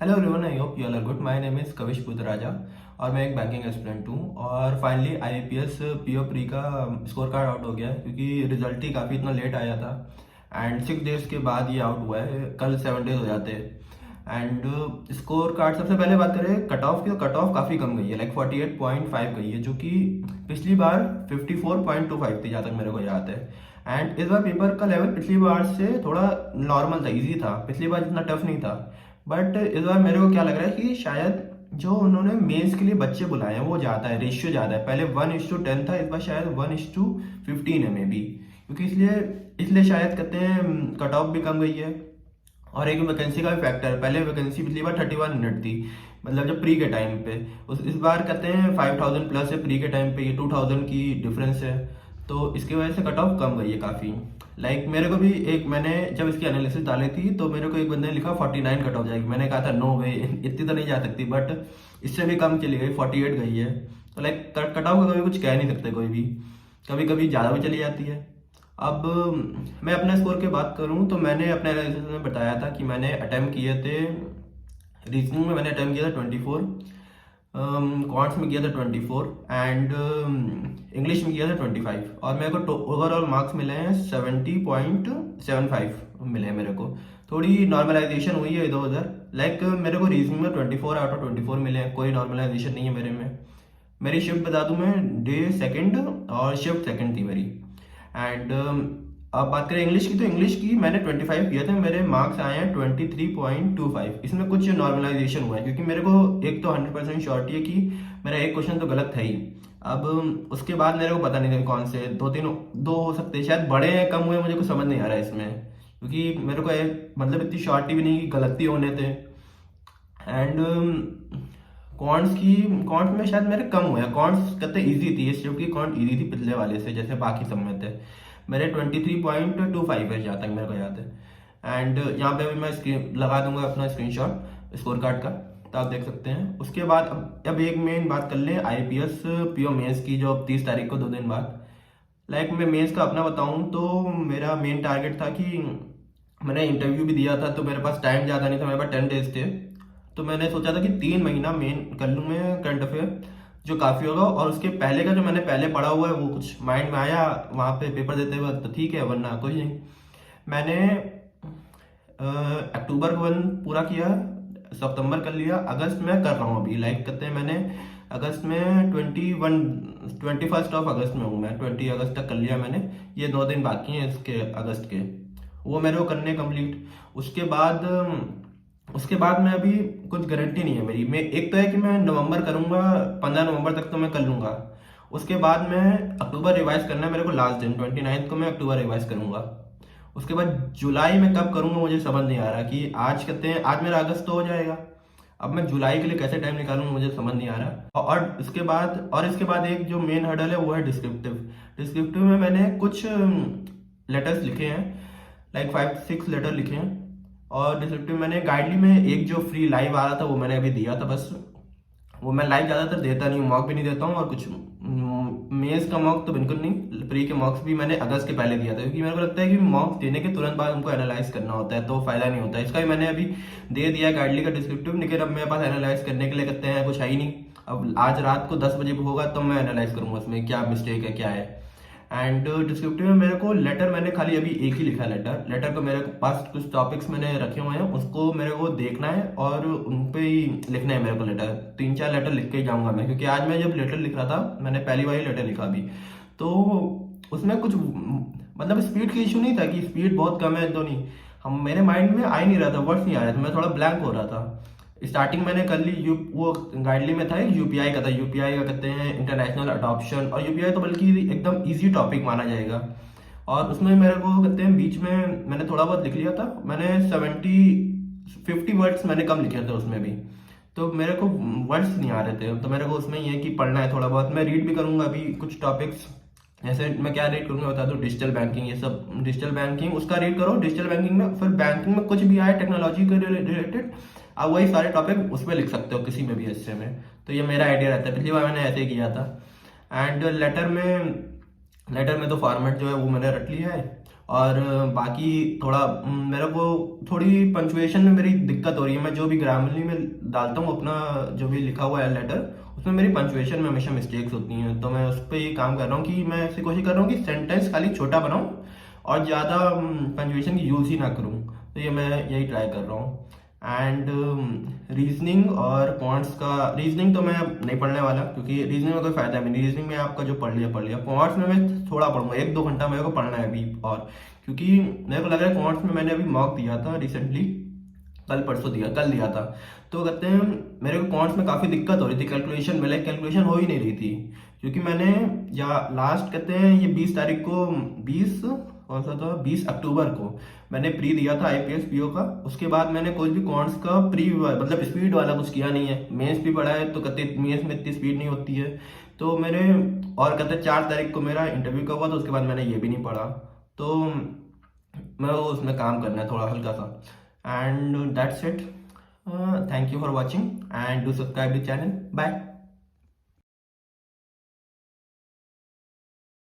Hello everyone, I hope you all are good. My name is Kavish Putraja और मैं एक banking aspirant हूँ। और फाइनली आईपीएस पीओ प्री का स्कोर कार्ड आउट हो गया है क्योंकि रिजल्ट ही काफ़ी इतना लेट आया था। एंड 6 डेज के बाद ये आउट हुआ है, कल 7 डेज हो जाते हैं। एंड स्कोर कार्ड, सबसे पहले बात करें कट ऑफ की, तो कट ऑफ काफ़ी कम गई है, लाइक 48.5 गई है, जो कि पिछली बार 54.25 थी जहाँ तक मेरे को याद है। एंड इस बार पेपर का लेवल पिछली बार से थोड़ा नॉर्मल था, इजी था, पिछली बार जितना टफ नहीं था। बट इस बार मेरे को क्या लग रहा है कि शायद जो उन्होंने मेंस के लिए बच्चे बुलाए हैं वो ज़्यादा है, रेशियो ज़्यादा है। पहले 1:10 था, इस बार शायद 1:15 है मे बी, क्योंकि इसलिए इसलिए शायद कहते हैं कट ऑफ भी कम गई है। और एक वैकेंसी का भी फैक्टर है, पहले वैकेंसी पिछली बार 3100 थी, मतलब जब प्री के टाइम पे। इस बार कहते हैं 5000 प्लस है, प्री के टाइम पे ये 2000 की डिफरेंस है। तो इसकी वजह से कट ऑफ कम गई है काफ़ी। लाइक मेरे को भी एक, मैंने जब इसकी एनालिसिस डाली थी तो मेरे को एक बंदे ने लिखा 49 कट ऑफ जाएगी। मैंने कहा था नो वे, इतनी तो नहीं जा सकती, बट इससे भी कम चली गई, 48 गई है। तो लाइक कट ऑफ का कभी कुछ कह नहीं सकते कोई भी, कभी कभी ज़्यादा भी चली जाती है। अब मैं अपने स्कोर की बात करूं तो मैंने अपने एनालिसिस में बताया था कि मैंने अटेम्प्ट किए थे, रीजनिंग में मैंने अटेम्प्ट किया था 24, क्वांट्स में किया था 24, एंड इंग्लिश में किया था 25। और मेरे को ओवरऑल मार्क्स मिले हैं 70.75 मिले हैं मेरे को। थोड़ी नॉर्मलाइजेशन हुई है इधर उधर, लाइक मेरे को रीजनिंग में 24/24 मिले हैं, कोई नॉर्मलाइजेशन नहीं है मेरे में। मेरी शिफ्ट बता दूं, मैं डे सेकंड और शिफ्ट सेकंड थी मेरी। एंड अब बात करें इंग्लिश की, तो इंग्लिश की मैंने 25 किया था, मेरे मार्क्स आए हैं 23.25। इसमें कुछ नॉर्मलाइजेशन हुआ है क्योंकि मेरे को एक तो 100% श्योरिटी है कि मेरा एक क्वेश्चन तो गलत था ही। अब उसके बाद मेरे को पता नहीं था कौन से दो हो सकते हैं, शायद बड़े हैं कम हुए, मुझे कुछ समझ नहीं आ रहा है इसमें, क्योंकि मेरे को मतलब इतनी श्योरिटी भी नहीं कि गलती होने थे। एंड कॉन्ट्स में शायद मेरे कम हुए हैं, कॉन्ट्स कहते इजी थी, इस शिफ्ट की कॉन्ट इजी थी पिछले वाले से, जैसे बाकी सब में थे। मेरे 23.25 है जहाँ तक मेरे को याद है। एंड यहाँ पे भी मैं स्क्रीन लगा दूंगा अपना स्क्रीनशॉट स्कोर कार्ड का, तो आप देख सकते हैं। उसके बाद अब एक मेन बात कर लें आईपीएस पीओ मेंस की, जो अब 30 तारीख को 2 दिन बाद। लाइक मैं मेंस का अपना बताऊं तो मेरा मेन टारगेट था कि मैंने इंटरव्यू भी दिया था, तो मेरे पास टाइम ज़्यादा नहीं था, मेरे पास 10 डेज थे। तो मैंने सोचा था कि 3 महीना मेन कर लूँ मैं करंट अफेयर, जो काफ़ी होगा। और उसके पहले का जो मैंने पहले पढ़ा हुआ है वो कुछ माइंड में आया वहाँ पे पेपर देते वक्त, तो ठीक है, वरना कुछ नहीं। मैंने अक्टूबर वन पूरा किया, सितंबर कर लिया, अगस्त में कर रहा हूँ अभी। लाइक कहते हैं मैंने अगस्त में 21 अगस्त में हूँ मैं, 20 अगस्त तक कर लिया मैंने। ये 2 दिन बाकी हैं इसके अगस्त के, वो मेरे को करने कंप्लीट। उसके बाद उसके बाद मैं अभी कुछ गारंटी नहीं है मेरी, मैं एक तो है कि मैं नवंबर करूंगा, 15 नवंबर तक तो मैं कर लूंगा। उसके बाद मैं अक्टूबर रिवाइज करना है मेरे को, लास्ट दिन 29 को मैं अक्टूबर रिवाइज करूंगा। उसके बाद जुलाई में कब करूंगा मुझे समझ नहीं आ रहा, कि आज कहते हैं आज मेरा अगस्त तो हो जाएगा, अब मैं जुलाई के लिए कैसे टाइम निकालूंगा मुझे समझ नहीं आ रहा। और इसके बाद एक जो मेन हर्डल है वो है डिस्क्रिप्टिव। डिस्क्रिप्टिव में मैंने कुछ लेटर्स लिखे हैं, लाइक 5-6 लेटर लिखे हैं। और डिस्क्रिप्टिव मैंने गाइडली में एक जो फ्री लाइव आ रहा था वो मैंने अभी दिया था बस। वो मैं लाइव ज़्यादातर देता नहीं हूँ, मॉक भी नहीं देता हूँ, और कुछ मेंस का मॉक तो बिल्कुल नहीं। प्री के मॉक्स भी मैंने अगस्त के पहले दिया था, क्योंकि मेरे को लगता है कि मॉक्स देने के तुरंत बाद उनको एनालाइज करना होता है, तो फायदा नहीं होता। इसका भी मैंने अभी दे दिया गाइडली का डिस्क्रिप्टिव, लेकिन अब मेरे पास एनालाइज करने के लिए कहते हैं कुछ है ही नहीं। अब आज रात को 10 बजे होगा तब मैं एनालाइज करूंगा उसमें क्या मिस्टेक है क्या है। एंड डिस्क्रिप्टिव में मेरे को लेटर, मैंने खाली अभी एक ही लिखा है लेटर। लेटर को मेरे पास कुछ टॉपिक्स मैंने रखे हुए हैं, उसको मेरे को देखना है और उन पे ही लिखना है मेरे को लेटर। 3-4 लेटर लिख के ही जाऊंगा मैं, क्योंकि आज मैं जब लेटर लिख रहा था मैंने पहली बार ही लेटर लिखा अभी, तो उसमें कुछ मतलब स्पीड की इशू नहीं था कि स्पीड बहुत कम है तो नहीं, हम मेरे माइंड में आ ही नहीं रहा था, वर्ड्स नहीं आ रहे थे, मैं थोड़ा ब्लैंक हो रहा था। स्टार्टिंग मैंने कर ली, वो गाइडली में था यूपीआई का था, यूपीआई का कहते हैं इंटरनेशनल अडॉप्शन, और यूपीआई तो बल्कि एकदम इजी टॉपिक माना जाएगा। और उसमें मेरे को कहते हैं बीच में मैंने थोड़ा बहुत लिख लिया था, मैंने 50 वर्ड्स मैंने कम लिखे थे उसमें भी, तो मेरे को वर्ड्स नहीं आ रहे थे। तो मेरे को उसमें ये है कि पढ़ना है थोड़ा बहुत, मैं रीड भी करूंगा अभी कुछ टॉपिक्स। जैसे मैं क्या रीड करूंगा बता दूं, डिजिटल बैंकिंग, ये सब डिजिटल बैंकिंग उसका रीड करो। डिजिटल बैंकिंग में फिर बैंकिंग में कुछ भी आए टेक्नोलॉजी के रिलेटेड, आप वही सारे टॉपिक उस पर लिख सकते हो किसी में भी हिस्से में। तो ये मेरा आइडिया रहता है, पिछली बार मैंने ऐसे ही किया था। एंड लेटर में तो फॉर्मेट जो है वो मैंने रट लिया है। और बाकी थोड़ा मेरे को थोड़ी पंचुएशन में मेरी दिक्कत हो रही है। मैं जो भी ग्रामरली में डालता हूँ अपना जो भी लिखा हुआ है लेटर, उसमें मेरी पंचुएशन में हमेशा मिस्टेक्स होती हैं। तो मैं उस पर ही काम कर रहा हूँ कि मैं ऐसी कोशिश कर रहा हूँ कि सेंटेंस खाली छोटा बनाऊँ और ज़्यादा पंचुएशन की यूज़ ही ना करूँ। तो ये मैं यही ट्राई कर रहा हूँ। एंड रीजनिंग और क्वांट्स का, रीजनिंग तो मैं नहीं पढ़ने वाला क्योंकि रीजनिंग में कोई फायदा नहीं। रीजनिंग में आपका जो पढ़ लिया। क्वांट्स में मैं थोड़ा पढ़ूंगा, 1-2 घंटा मेरे को पढ़ना है अभी। और क्योंकि मेरे को लग रहा है क्वांट्स में मैंने अभी मॉक दिया था रिसेंटली, कल दिया था। तो कहते हैं मेरे को क्वांट्स में काफ़ी दिक्कत हो रही थी, कैलकुलेशन में लाइक कैलकुलेशन हो ही नहीं रही थी। क्योंकि मैंने या लास्ट कहते हैं ये 20 तारीख को, 20 कौन सा था, 20 अक्टूबर को मैंने प्री दिया था आईपीएस पीओ का। उसके बाद मैंने कोई भी क्वांट्स का प्री मतलब स्पीड वाला कुछ किया नहीं है। मेंस भी पढ़ा है तो कहते मेंस में इतनी स्पीड नहीं होती है। तो मैंने, और कहते 4 तारीख को मेरा इंटरव्यू का हुआ, तो उसके बाद मैंने ये भी नहीं पढ़ा। तो मैं वो उसमें काम करना है थोड़ा हल्का सा। And that's it. Thank you for watching and do subscribe the channel. Bye.